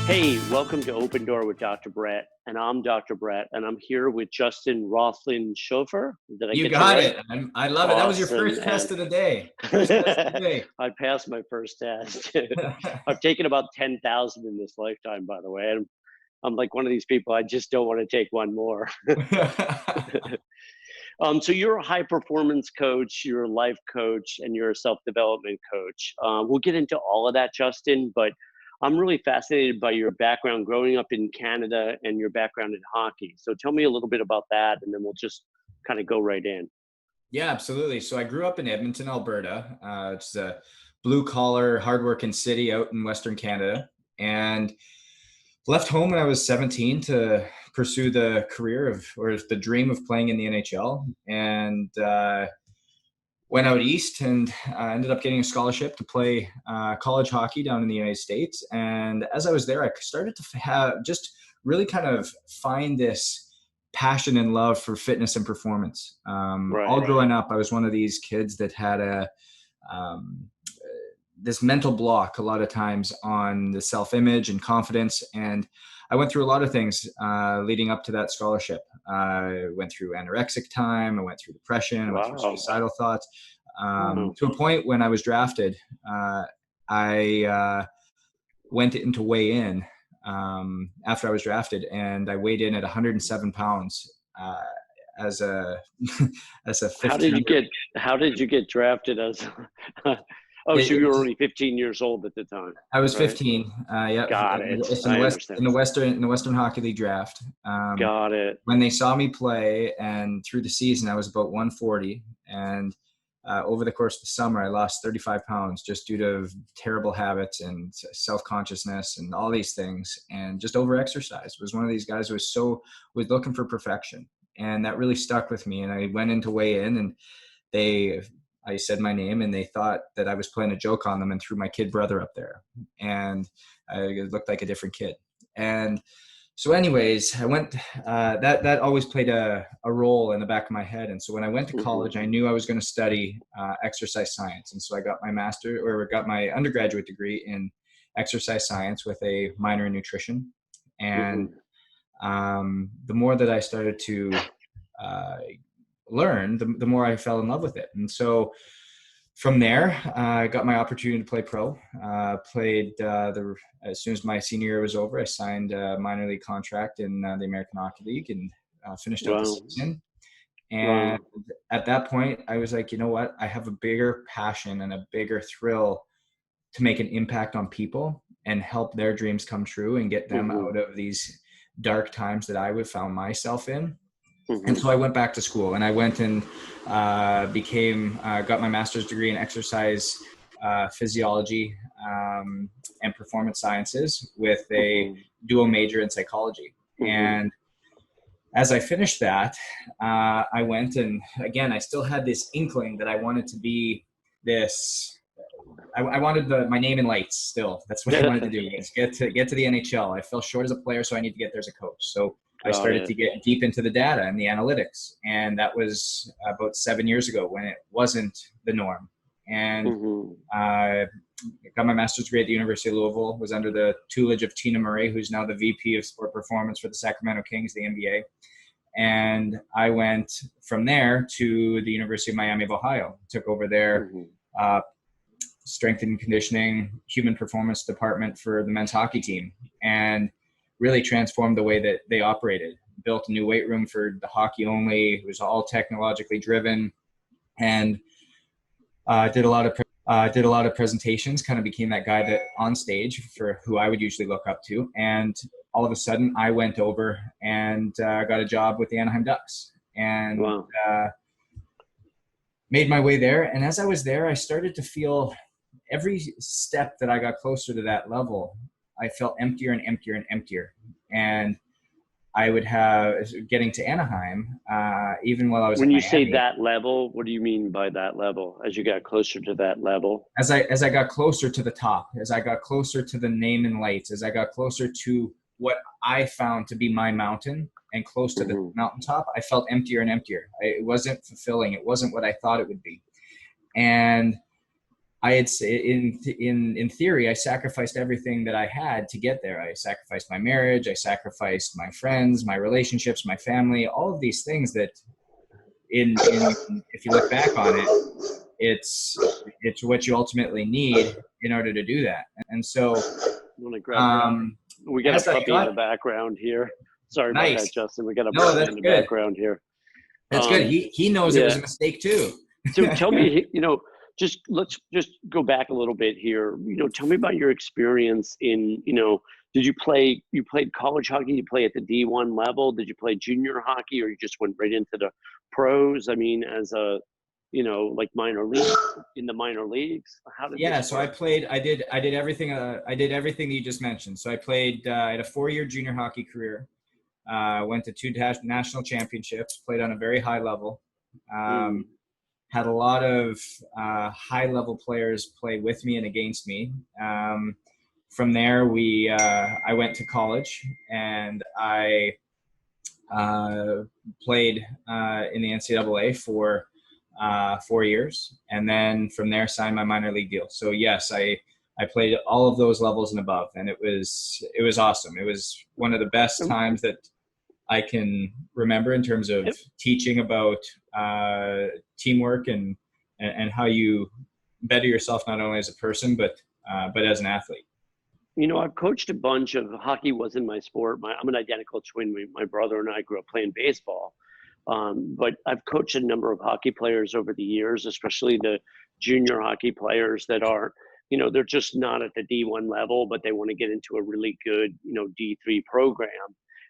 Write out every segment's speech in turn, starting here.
Hey, welcome to Open Door with Dr. Brett, and I'm Dr. Brett, and I'm here with Justin Roethlingshoefer. Did I You get you got right? it. I love it. That was your Awesome, first man. test of the day. First test of the day. I passed my first test. I've taken about 10,000 in this lifetime, by the way. And I'm like one of these people, I just don't want to take one more. So you're a high performance coach, you're a life coach, and you're a self-development coach. We'll get into all of that, Justin, but I'm really fascinated by your background growing up in Canada and your background in hockey. So tell me a little bit about that, and then we'll just kind of go right in. Yeah, absolutely. So I grew up in Edmonton, Alberta. It's a blue collar, hardworking city out in Western Canada, and left home when I was 17 to pursue the career of, or the dream of playing in the NHL. And went out east and ended up getting a scholarship to play college hockey down in the United States. And as I was there, I started to have just really kind of find this passion and love for fitness and performance. All Right. growing up, I was one of these kids that had um, this mental block a lot of times on the self-image and confidence. And I went through a lot of things leading up to that scholarship. I went through anorexic time. I went through depression. I went through Wow. suicidal thoughts Wow. to a point when I was drafted. I went in to weigh in after I was drafted, and I weighed in at 107 pounds as a as a How did 15 you year. get how did you get drafted as Oh, so you were only 15 years old at the time, I was right? 15. Yeah, Got it. it's I understand. in the Western Hockey League draft. Got it. When they saw me play, and through the season, I was about 140. And over the course of the summer, I lost 35 pounds just due to terrible habits and self-consciousness and all these things, and just over-exercise. Was one of these guys who was looking for perfection, and that really stuck with me. And I went in to weigh in, and I said my name, and they thought that I was playing a joke on them and threw my kid brother up there. And it looked like a different kid. And so anyways, I went, that always played a role in the back of my head. And so when I went to Hmm. college, I knew I was going to study exercise science. And so I got my undergraduate degree in exercise science with a minor in nutrition. And Hmm. the more that I started to uh, learn, the more I fell in love with it. And so from there, I got my opportunity to play pro. As soon as my senior year was over, I signed a minor league contract in the American Hockey League and finished out the Wow. season. And Wow. at that point, I was like, you know what? I have a bigger passion and a bigger thrill to make an impact on people and help their dreams come true and get them Hmm. out of these dark times that I would found myself in. And Hmm. so I went back to school, and I went and got my master's degree in exercise physiology and performance sciences with a Hmm. dual major in psychology. Hmm. And as I finished that, I went, and again, I still had this inkling that I wanted to be this. I wanted my name in lights still. That's what I wanted to do, is get to the NHL. I fell short as a player, so I need to get there as a coach. So I Got started it. to get deep into the data and the analytics. And that was about 7 years ago, when it wasn't the norm. And Hmm. I got my master's degree at the University of Louisville, was under the tutelage of Tina Murray, who's now the VP of Sport Performance for the Sacramento Kings, the NBA. And I went from there to the University of Miami of Ohio, took over their Hmm. uh, strength and conditioning human performance department for the men's hockey team, and really transformed the way that they operated. Built a new weight room for the hockey only. It was all technologically driven, and did a lot of presentations. Kind of became that guy that on stage for who I would usually look up to. And all of a sudden, I went over and got a job with the Anaheim Ducks, and Wow. made my way there. And as I was there, I started to feel every step that I got closer to that level, I felt emptier and emptier and emptier. And I would have getting to Anaheim, even while I was When at you say Miami. that level, what do you mean by that level? As you got closer to that level? As I got closer to the top, as I got closer to the name and lights, as I got closer to what I found to be my mountain and close to the Hmm. mountaintop, I felt emptier and emptier. It wasn't fulfilling. It wasn't what I thought it would be. And I had in theory, I sacrificed everything that I had to get there. I sacrificed my marriage, I sacrificed my friends, my relationships, my family, all of these things that in if you look back on it, it's what you ultimately need in order to do that. And so I'm gonna grab that. um, We got a as I puppy in the got background here. Sorry about nice, that, Justin. We got a no, puppy that's in the good. background here. That's good. He knows it was Yeah. a mistake too. So tell me, let's just go back a little bit here. Tell me about your experience in, did you played college hockey? You play at the D1 level? Did you play junior hockey, or you just went right into the pros? I mean, as a, like minor league, in the minor leagues? How did Yeah, this so work? I did everything. I did everything that you just mentioned. So I played. I had a 4-year junior hockey career. Went to 2 national championships. Played on a very high level. Mm, Had a lot of high level players play with me and against me. From there, I went to college and I played in the NCAA for 4 years, and then from there signed my minor league deal. So yes, I played all of those levels and above, and it was awesome. It was one of the best um, times that I can remember in terms of teaching about teamwork and how you better yourself not only as a person but as an athlete. I've coached a bunch of hockey. Wasn't my sport. I'm an identical twin. My brother and I grew up playing baseball. But I've coached a number of hockey players over the years, especially the junior hockey players that are, they're just not at the D1 level, but they want to get into a really good, D3 program.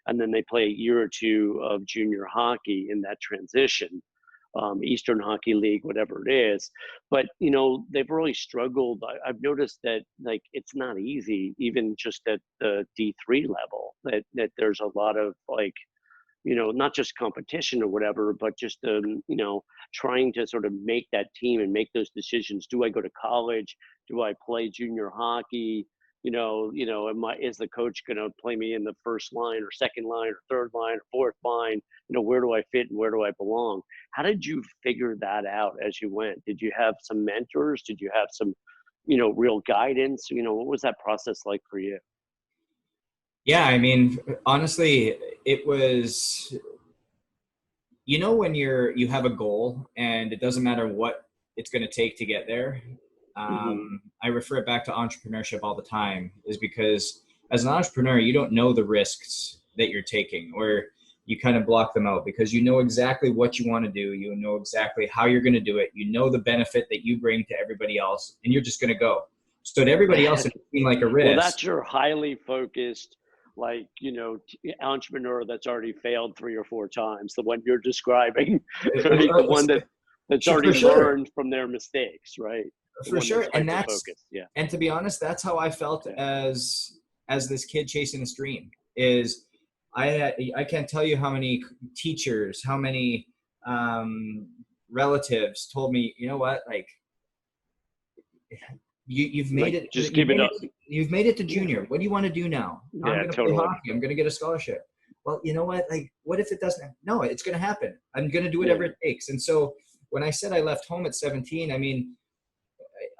And then they play a year or two of junior hockey in that transition, Eastern Hockey League, whatever it is. But they've really struggled. I've noticed that like it's not easy, even just at the D3 level. That there's a lot of like not just competition or whatever, but just trying to sort of make that team and make those decisions. Do I go to college? Do I play junior hockey? Is the coach going to play me in the first line or second line or third line or fourth line? Where do I fit and where do I belong? How did you figure that out as you went? Did you have some mentors? Did you have some, real guidance? What was that process like for you? Yeah, I mean, honestly, it was, when you have a goal and it doesn't matter what it's going to take to get there. Mm-hmm. I refer it back to entrepreneurship all the time, is because as an entrepreneur, you don't know the risks that you're taking, or you kind of block them out because you know exactly what you want to do. You know exactly how you're going to do it. You know the benefit that you bring to everybody else, and you're just going to go. So to everybody else, it seemed like a Well, risk. that's your highly focused, like, entrepreneur that's already failed 3 or 4 times. The one you're describing, right? The one that's For already sure. learned from their mistakes, right? The For one sure. that's And hyper focused. Yeah. to be honest, that's how I felt Yeah. as this kid chasing this dream. Is I can't tell you how many teachers, how many relatives told me, you know what, like you've made Like, it, just keep it up. you've made it to Yeah. junior. What do you want to do now? I'm Yeah, going to play totally. hockey. I'm going to get a scholarship. Well, you know what? Like, what if it doesn't? No, it's going to happen. I'm going to do whatever Yeah. it takes. And so when I said I left home at 17, I mean,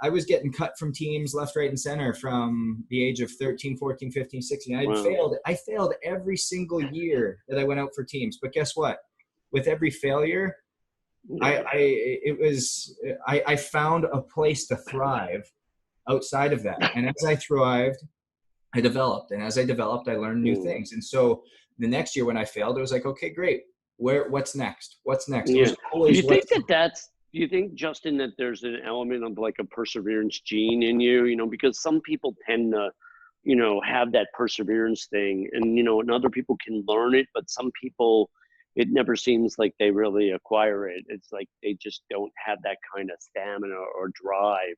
I was getting cut from teams left, right, and center from the age of 13, 14, 15, 16. Wow. I failed every single year that I went out for teams. But guess what? With every failure, Yeah. I found a place to thrive outside of that. And as I thrived, I developed. And as I developed, I learned new Mm. things. And so the next year when I failed, it was like, okay, great. What's next? What's next? It Yeah. was always what's Do you think, Justin, that there's an element of like a perseverance gene in you, because some people tend to, have that perseverance thing and other people can learn it, but some people, it never seems like they really acquire it. It's like they just don't have that kind of stamina or drive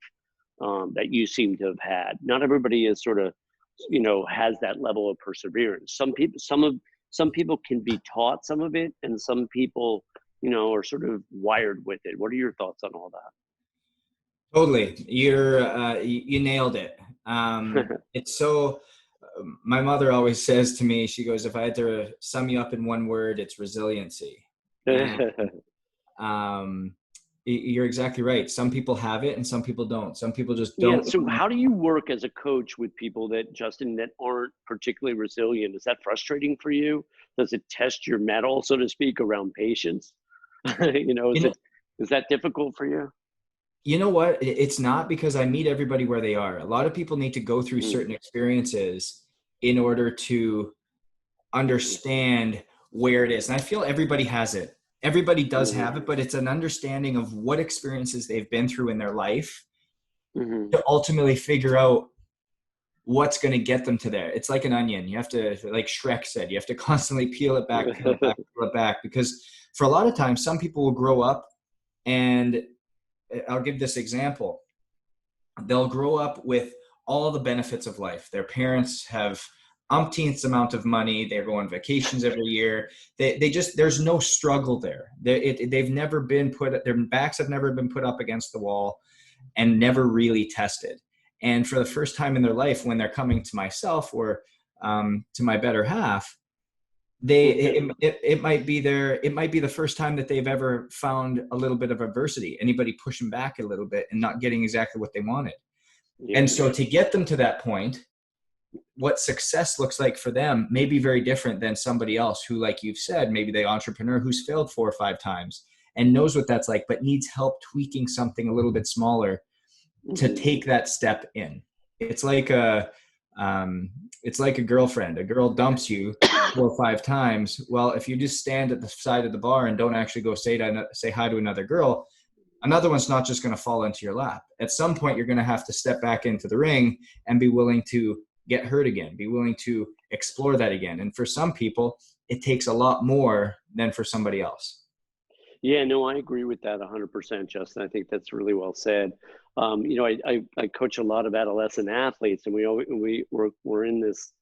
that you seem to have had. Not everybody is sort of, has that level of perseverance. Some people can be taught some of it, and some people, are sort of wired with it. What are your thoughts on all totally. You nailed it. It's so. My mother always says to me, she goes, "If I had to sum you up in one word, it's resiliency." And that? um, You're exactly right. Some people have it and some people don't. Some people just Yeah. don't So know. how do you work as a coach with people that, Justin, that aren't particularly resilient? Is that frustrating for you? Does it test your mettle, so to speak, around patience? You know, Is that difficult for you? you know what? It's not, because I meet everybody where they are. A lot of people need to go through Mm, certain experiences in order to mhm, understand where it is. And I feel everybody has it. Everybody does mhm, have it, but it's an understanding of what experiences they've been through in their life mhm. to ultimately figure out what's going to get them to there. It's like an onion. You have to, like Shrek said, you have to constantly peel it back, peel it back. Because for a lot of times, some people will grow up, and I'll give this example. They'll grow up with all the benefits of life. Their parents have umpteenth amount of money. They go on vacations every year. They just, there's no struggle there. They've never been put, their backs have never been put up against the wall and never really tested. And for the first time in their life, when they're coming to myself or to my better half, it might be it might be the first time that they've ever found a little bit of adversity, anybody pushing back a little bit and not getting exactly what they wanted. And Yeah. so to get them to that point, what success looks like for them may be very different than somebody else who, like you've said, maybe the entrepreneur who's failed 4 or 5 times and knows what that's like, but needs help tweaking something a little bit smaller to Mhm. take that step in. It's like a it's like a girlfriend. A girl dumps you 4 or 5 times. Well, if you just stand at the side of the bar and don't actually go say hi to another girl, another one's not just going to fall into your lap. At some point, you're going to have to step back into the ring and be willing to get hurt again, be willing to explore that again. And for some people, it takes a lot more than for somebody else. Yeah, no, I agree with that 100%, Justin. I think that's really well said. I coach a lot of adolescent athletes, and we're in this,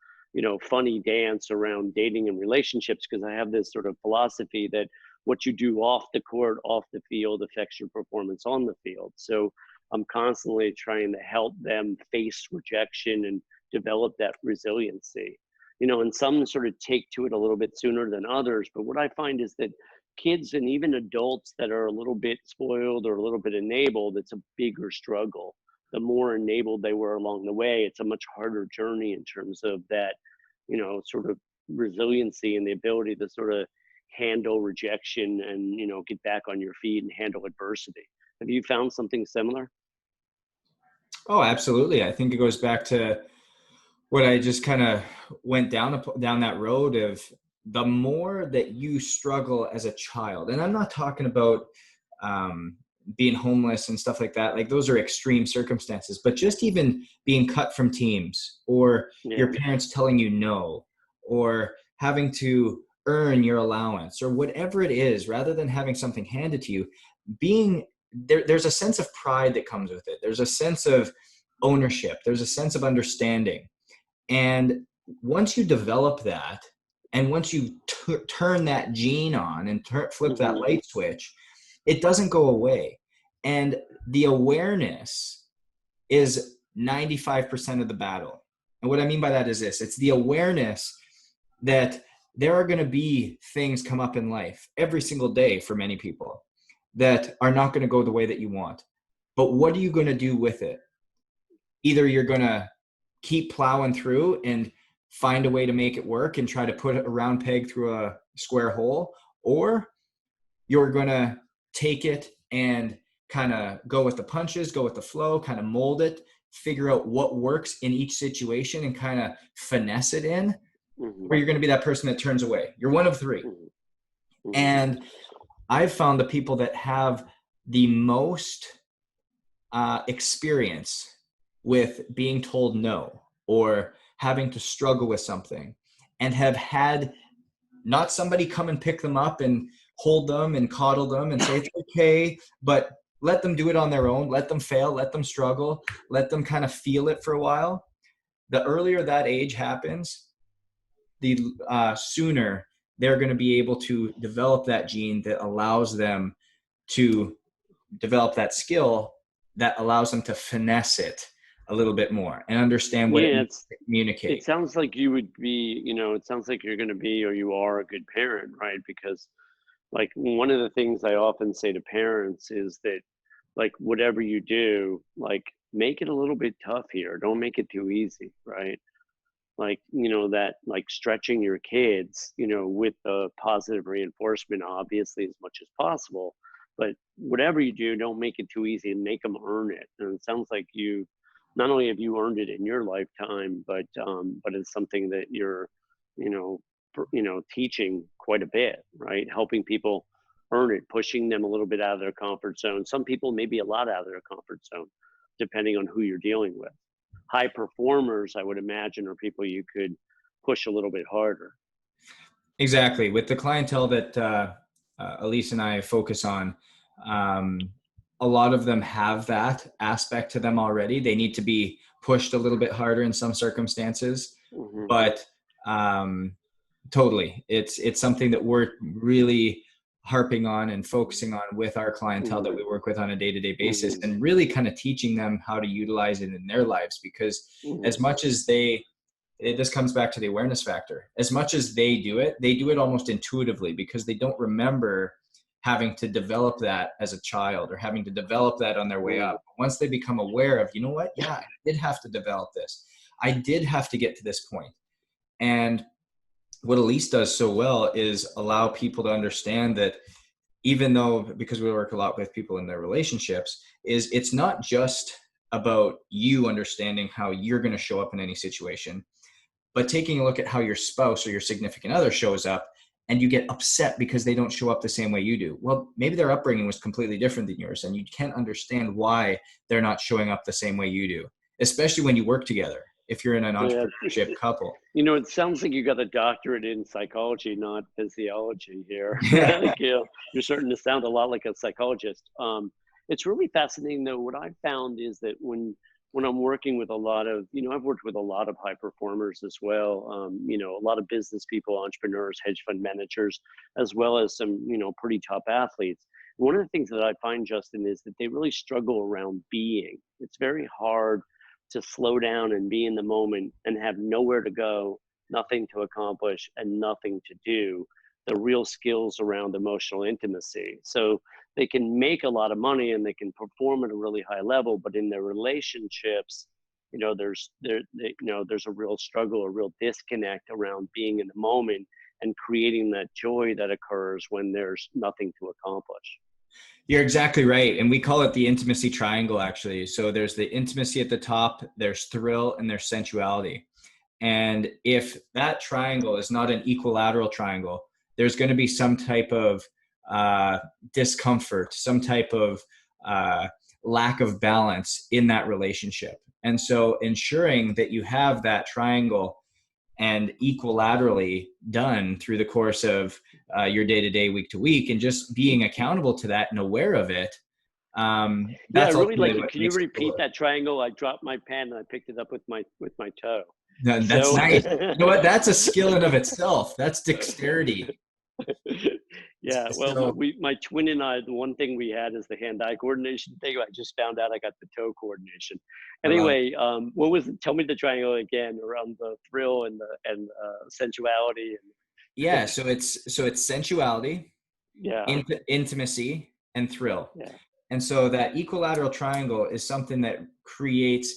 funny dance around dating and relationships, because I have this sort of philosophy that what you do off the court, off the field, affects your performance on the field. So I'm constantly trying to help them face rejection and develop that resiliency. And some sort of take to it a little bit sooner than others. But what I find is that kids and even adults that are a little bit spoiled or a little bit enabled, it's a bigger struggle. The more enabled they were along the way, it's a much harder journey in terms of that, sort of resiliency and the ability to sort of handle rejection and, get back on your feet and handle adversity. Have you found something similar? Oh, absolutely. I think it goes back to what I just kind of went down that road of the more that you struggle as a child, and I'm not talking about um, being homeless and stuff like that. Like those are extreme circumstances, but just even being cut from teams, or Yeah. your parents telling you no, or having to earn your allowance, or whatever it is, rather than having something handed to you, being there's a sense of pride that comes with it. There's a sense of ownership. There's a sense of understanding, and once you develop that, and once you turn that gene on and flip that Hmm. light switch, it doesn't go away. And the awareness is 95% of the battle. And what I mean by that is this: it's the awareness that there are going to be things come up in life every single day for many people that are not going to go the way that you want. But what are you going to do with it? Either you're going to keep plowing through and find a way to make it work and try to put a round peg through a square hole, or you're going to take it and kind of go with the punches, go with the flow, kind of mold it, figure out what works in each situation and kind of finesse it in, Hmm. or you're going to be that person that turns away. You're one of three. Hmm. Hmm. And I've found the people that have the most experience with being told no, or having to struggle with something, and have had not somebody come and pick them up and hold them and coddle them and say it's okay, but let them do it on their own, let them fail, let them struggle, let them kind of feel it for a while. The earlier that age happens, the sooner they're going to be able to develop that gene that allows them to develop that skill that allows them to finesse it a little bit more and understand what it Yeah, means to it communicate. sounds like you would be, it sounds like you're going to be, or you are, a good parent, right? Because Like, one of the things I often say to parents is that, like, whatever you do, like, make it a little bit tough here. Don't make it too easy, right? Like, that, like, stretching your kids, with the positive reinforcement, obviously, as much as possible. But whatever you do, don't make it too easy and make them earn it. And it sounds like not only have you earned it in your lifetime, but it's something that you're, you know, teaching quite a bit, right? Helping people earn it, pushing them a little bit out of their comfort zone. Some people maybe a lot out of their comfort zone, depending on who you're dealing with. High performers, I would imagine, are people you could push a little bit harder. Exactly. With the clientele that Elise and I focus on, a lot of them have that aspect to them already. They need to be pushed a little bit harder in some circumstances, Hmm. but totally, it's something that we're really harping on and focusing on with our clientele that Hmm. we work with on a day-to-day basis, Hmm. and really kind of teaching them how to utilize it in their lives. Because Hmm. as much as this comes back to the awareness factor. As much as they do it almost intuitively, because they don't remember having to develop that as a child or having to develop that on their way Hmm. up. Once they become aware of, you know what, yeah, I did have to develop this. I did have to get to this point. And what Elise does so well is allow people to understand that, even though, because we work a lot with people in their relationships, is it's not just about you understanding how you're going to show up in any situation, but taking a look at how your spouse or your significant other shows up, and you get upset because they don't show up the same way you do. Well, maybe their upbringing was completely different than yours, and you can't understand why they're not showing up the same way you do, especially when you work together, if you're in an Yeah, entrepreneurship couple. it sounds like you got a doctorate in psychology, not physiology here. Yeah. Like, you're starting to sound a lot like a psychologist. It's really fascinating, though. What I found is that when I'm working with a lot of, I've worked with a lot of high performers as well. A lot of business people, entrepreneurs, hedge fund managers, as well as some, pretty top athletes. One of the things that I find, Justin, is that they really struggle around being. It's very hard to slow down and be in the moment and have nowhere to go, nothing to accomplish, and nothing to do. The real skills around emotional intimacy. So they can make a lot of money and they can perform at a really high level, but in their relationships, there's a real struggle, a real disconnect around being in the moment and creating that joy that occurs when there's nothing to accomplish. You're exactly right. And we call it the intimacy triangle, actually. So there's the intimacy at the top, there's thrill, and there's sensuality. And if that triangle is not an equilateral triangle, there's going to be some type of discomfort, some type of lack of balance in that relationship. And so ensuring that you have that triangle and equilaterally done through the course of your day-to-day, week-to-week, and just being accountable to that and aware of it, Yeah, I that's really ultimately like it. what Can you makes it repeat work. that triangle? I dropped my pen and I picked it up with my toe. That's So nice. You know what? That's a skill in of itself. That's dexterity. yeah, well, So my twin and I, the one thing we had is the hand-eye coordination thing. I just found out I got the toe coordination. I love it. Anyway, tell me the triangle again around the thrill and sensuality Yeah. So it's sensuality, yeah, intimacy, and thrill. yeah. And so that equilateral triangle is something that creates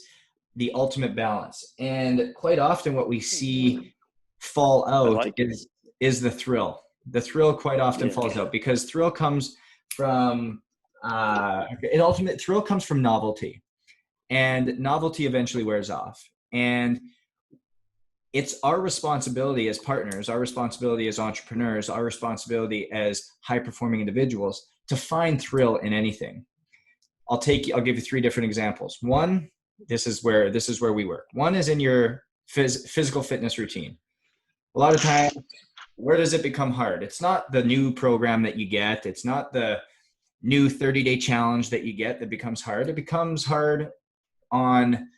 the ultimate balance. And quite often what we see fall I out like it. is the thrill. The thrill quite often Yeah. falls out because thrill comes from an ultimate thrill comes from novelty, and novelty eventually wears off. And it's our responsibility as partners, our responsibility as entrepreneurs, our responsibility as high performing individuals to find thrill in anything. I'll give you three different examples. One, this is where we work. One is in your physical fitness routine. A lot of times, where does it become hard? It's not the new program that you get. It's not the new 30-day challenge that you get that becomes hard. It becomes hard on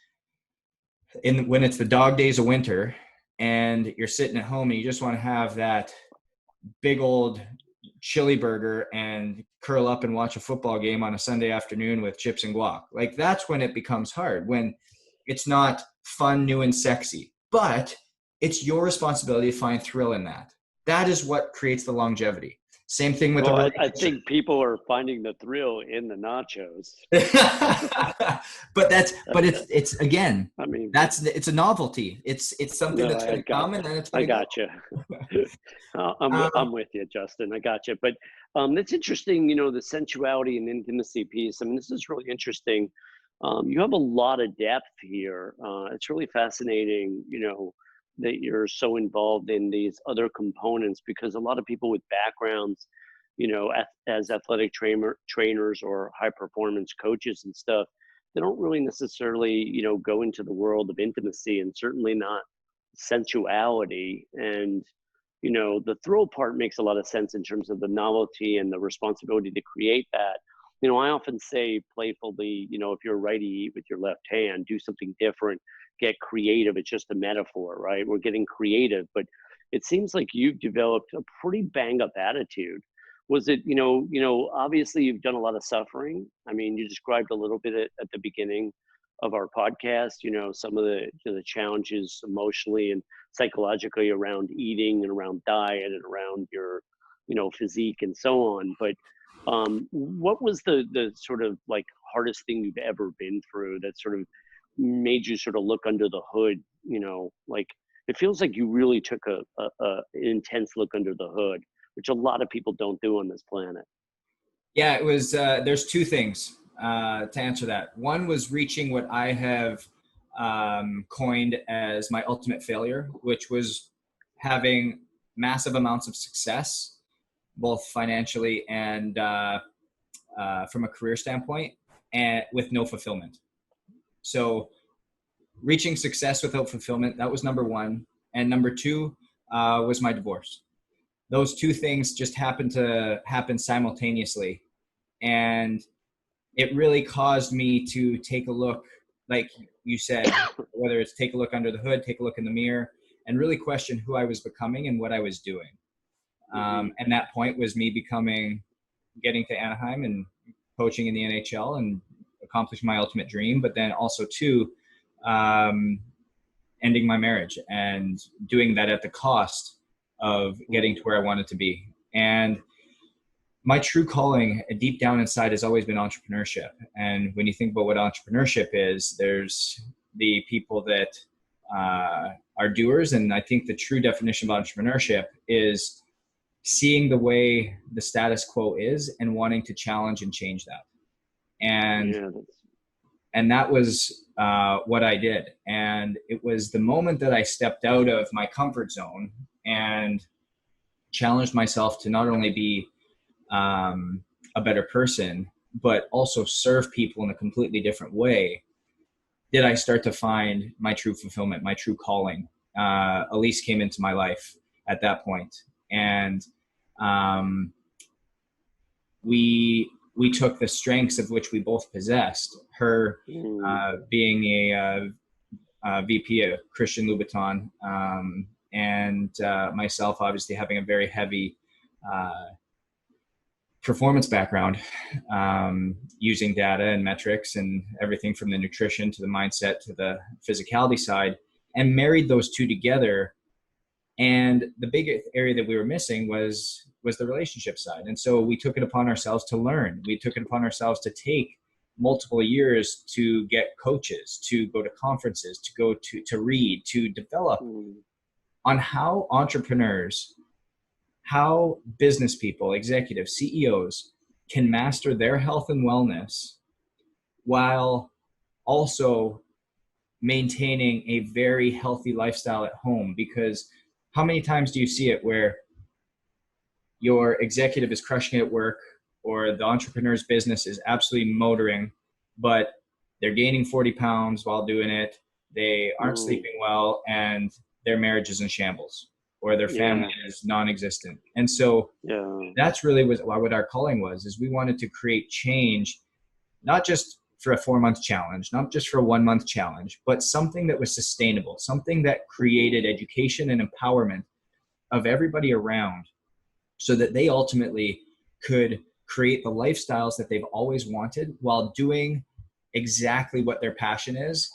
when it's the dog days of winter and you're sitting at home and you just want to have that big old chili burger and curl up and watch a football game on a Sunday afternoon with chips and guac. Like, that's when it becomes hard, when it's not fun, new, and sexy. But it's your responsibility to find thrill in that. That is what creates the longevity. Same thing with the Well, I relationship. think people are finding the thrill in the nachos. but it's again, I mean, it's a novelty. It's something no, that's going to come and then it's I going to go. got you. Um, I'm with you, Justin. I got you. But it's interesting, the sensuality and intimacy piece. I mean, this is really interesting. You have a lot of depth here. It's really fascinating, that you're so involved in these other components because a lot of people with backgrounds, as athletic trainers or high performance coaches and stuff, they don't really necessarily, go into the world of intimacy and certainly not sensuality. And the thrill part makes a lot of sense in terms of the novelty and the responsibility to create that. I often say playfully, if you're a righty, eat with your left hand, do something different, get creative. It's just a metaphor, right? We're getting creative, but it seems like you've developed a pretty bang up attitude. Was it, obviously you've done a lot of suffering. I mean, you described a little bit at the beginning of our podcast, some of the challenges emotionally and psychologically around eating and around diet and around your, physique and so on. But what was the sort of like hardest thing you've ever been through that sort of made you sort of look under the hood? Like it feels like you really took an intense look under the hood, which a lot of people don't do on this planet. Yeah, it was, there's two things to answer that. One was reaching what I have coined as my ultimate failure, which was having massive amounts of success, both financially and from a career standpoint, and with no fulfillment. So reaching success without fulfillment, that was number one. And number two was my divorce. Those two things just happened to happen simultaneously. And it really caused me to take a look, like you said, whether it's take a look under the hood, take a look in the mirror, and really question who I was becoming and what I was doing. And that point was me getting to Anaheim and coaching in the NHL and accomplishing my ultimate dream, but then also too, ending my marriage and doing that at the cost of getting to where I wanted to be. And my true calling deep down inside has always been entrepreneurship. And when you think about what entrepreneurship is, there's the people that are doers. And I think the true definition of entrepreneurship is seeing the way the status quo is and wanting to challenge and change that. And that was what I did. And it was the moment that I stepped out of my comfort zone and challenged myself to not only be a better person, but also serve people in a completely different way, did I start to find my true fulfillment, my true calling. Elise came into my life at that point. And we took the strengths of which we both possessed, her being a VP at Christian Louboutin, and myself obviously having a very heavy performance background, using data and metrics and everything from the nutrition to the mindset to the physicality side, and married those two together. And the big area that we were missing was the relationship side. And so we took it upon ourselves to learn. We took it upon ourselves to take multiple years to get coaches, to go to conferences, to go to read, to develop on how entrepreneurs, how business people, executives, CEOs can master their health and wellness while also maintaining a very healthy lifestyle at home. Because how many times do you see it where your executive is crushing it at work, or the entrepreneur's business is absolutely motoring, but they're gaining 40 pounds while doing it, they aren't sleeping well, and their marriage is in shambles, or their family is non-existent. And so that's really what our calling was, is we wanted to create change, not just for a 4-month challenge, not just for a 1-month challenge, but something that was sustainable, something that created education and empowerment of everybody around, so that they ultimately could create the lifestyles that they've always wanted while doing exactly what their passion is,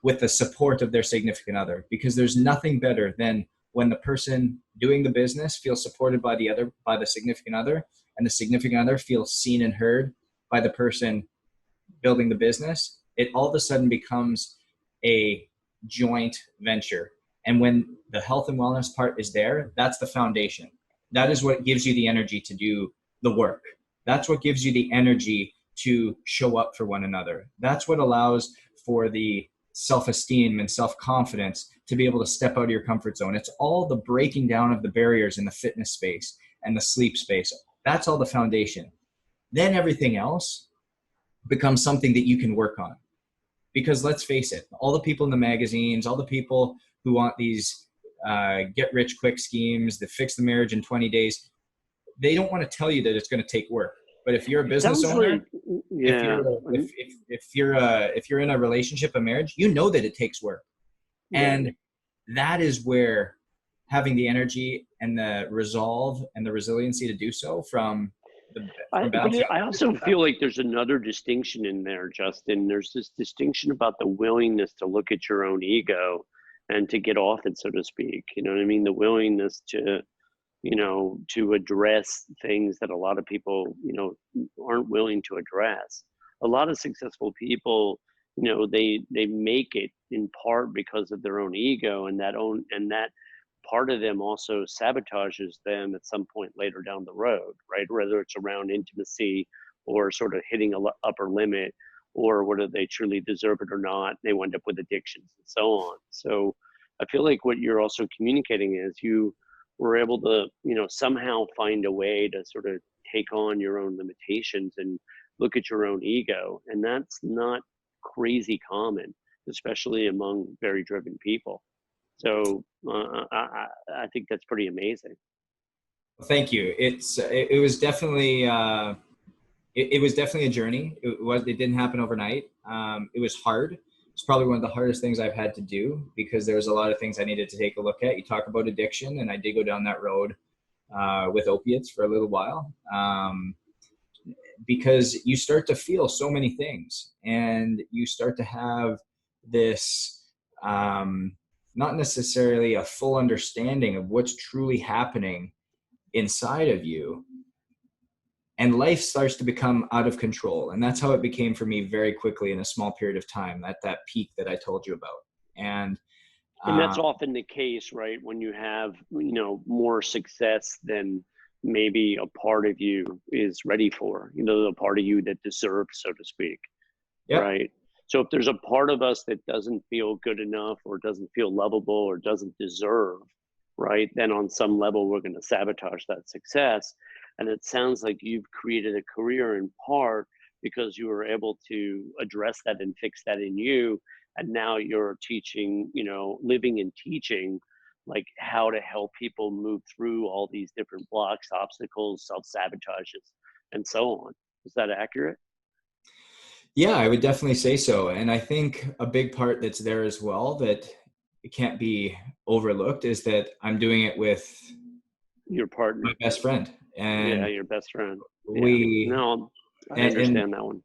with the support of their significant other. Because there's nothing better than when the person doing the business feels supported by the significant other, and the significant other feels seen and heard by the person building the business, it all of a sudden becomes a joint venture. And when the health and wellness part is there, that's the foundation. That is what gives you the energy to do the work. That's what gives you the energy to show up for one another. That's what allows for the self-esteem and self-confidence to be able to step out of your comfort zone. It's all the breaking down of the barriers in the fitness space and the sleep space. That's all the foundation. Then everything else becomes something that you can work on. Because let's face it, all the people in the magazines, all the people who want these get rich quick schemes that fix the marriage in 20 days, they don't want to tell you that it's going to take work. But if you're a business Sounds owner, like, yeah, if you're in a relationship, a marriage, you know that it takes work. yeah. And that is where having the energy and the resolve and the resiliency to do so from balancing I also feel like there's another distinction in there, Justin. There's this distinction about the willingness to look at your own ego and to get off it, so to speak. You know what I mean? The willingness to, to address things that a lot of people, aren't willing to address. A lot of successful people, they make it in part because of their own ego, and that part of them also sabotages them at some point later down the road, right? Whether it's around intimacy or sort of hitting a upper limit, or whether they truly deserve it or not, they wind up with addictions and so on. So I feel like what you're also communicating is you were able to, somehow find a way to sort of take on your own limitations and look at your own ego. And that's not crazy common, especially among very driven people. So I think that's pretty amazing. Thank you. It was definitely it was definitely a journey. It didn't happen overnight. It was hard. It's probably one of the hardest things I've had to do because there was a lot of things I needed to take a look at. You talk about addiction, and I did go down that road with opiates for a little while because you start to feel so many things, and you start to have this not necessarily a full understanding of what's truly happening inside of you, and life starts to become out of control. And that's how it became for me very quickly in a small period of time, at that peak that I told you about. And that's often the case, right? When you have, more success than maybe a part of you is ready for, the part of you that deserves, so to speak. Yep. Right. So if there's a part of us that doesn't feel good enough or doesn't feel lovable or doesn't deserve, right, then on some level we're going to sabotage that success. And it sounds like you've created a career in part because you were able to address that and fix that in you. And now you're teaching, living and teaching like how to help people move through all these different blocks, obstacles, self-sabotages, and so on. Is that accurate? Yeah, I would definitely say so. And I think a big part that's there as well that it can't be overlooked is that I'm doing it with Your my partner. best friend. Yeah, And your best friend. Yeah. we No, I and understand that one.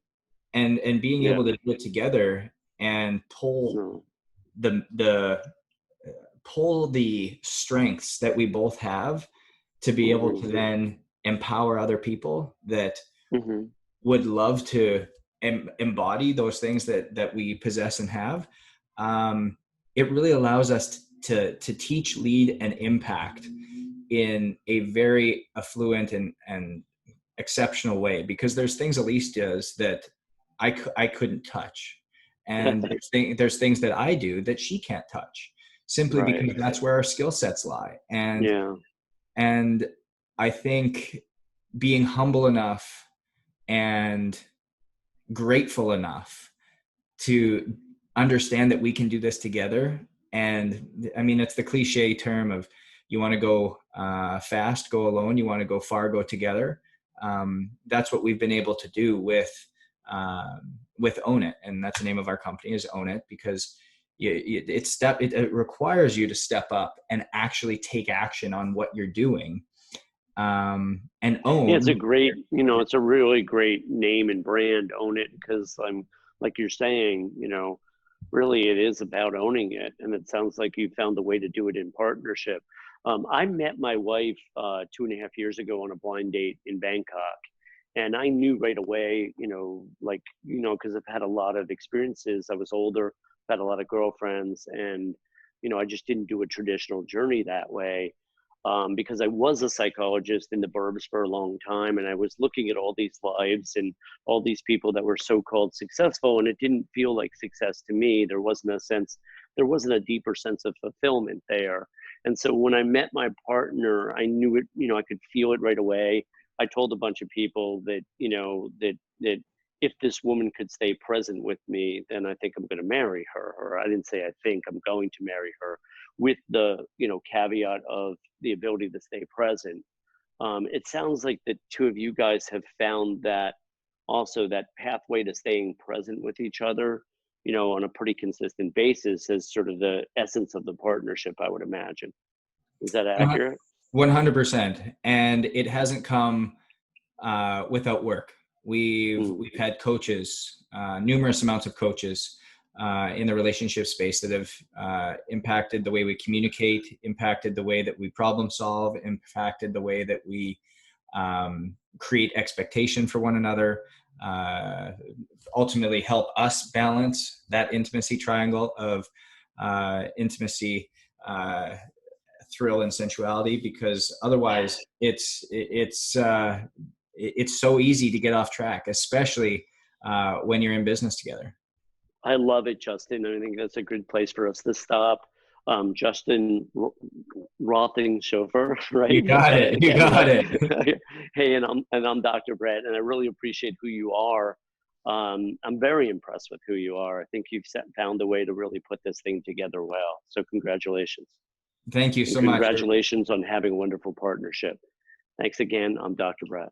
and being Yeah. able to do it together and No. the pull the strengths that we both have to be able Hmm. to then empower other people that Hmm. would love to embody those things that we possess and have. It really allows us to teach, lead, and impact in a very affluent and exceptional way, because there's things Elise does that I couldn't touch. And there's things that I do that she can't touch, simply Right. because that's where our skill sets lie. Yeah. And I think being humble enough and grateful enough to understand that we can do this together. And I mean, it's the cliche term of, you want to go fast, go alone. You want to go far, go together. That's what we've been able to do with Own It. And that's the name of our company, is Own It, because it requires you to step up and actually take action on what you're doing, and Yeah, it's a own. great, it's a really great name and brand, Own It, because I'm like you're saying, Really, it is about owning it, and it sounds like you found a way to do it in partnership. I met my wife 2.5 years ago on a blind date in Bangkok, and I knew right away, like, because I've had a lot of experiences. I was older, had a lot of girlfriends, and I just didn't do a traditional journey that way. Because I was a psychologist in the burbs for a long time, and I was looking at all these lives and all these people that were so-called successful, and it didn't feel like success to me. There wasn't a deeper sense of fulfillment there. And so when I met my partner, I knew it, I could feel it right away. I told a bunch of people that, that if this woman could stay present with me, then I think I'm going to marry her. Or I didn't say I think, I'm going to marry her, with the, caveat of the ability to stay present. It sounds like the two of you guys have found that, also that pathway to staying present with each other, on a pretty consistent basis, as sort of the essence of the partnership, I would imagine. Is that accurate? 100%. And it hasn't come without work. Mm. We've had coaches, numerous amounts of coaches in the relationship space that have impacted the way we communicate, impacted the way that we problem solve, impacted the way that we create expectation for one another, ultimately help us balance that intimacy triangle of intimacy, thrill, and sensuality, because otherwise it's so easy to get off track, especially when you're in business together. I love it, Justin. I think that's a good place for us to stop. Justin Roethlingshoefer, You right? got it. You Again, got right? it. Hey, and I'm Dr. Brett, and I really appreciate who you are. I'm very impressed with who you are. I think you've found a way to really put this thing together well. So congratulations. Thank you And so much. congratulations on having a wonderful partnership. Thanks again. I'm Dr. Brett.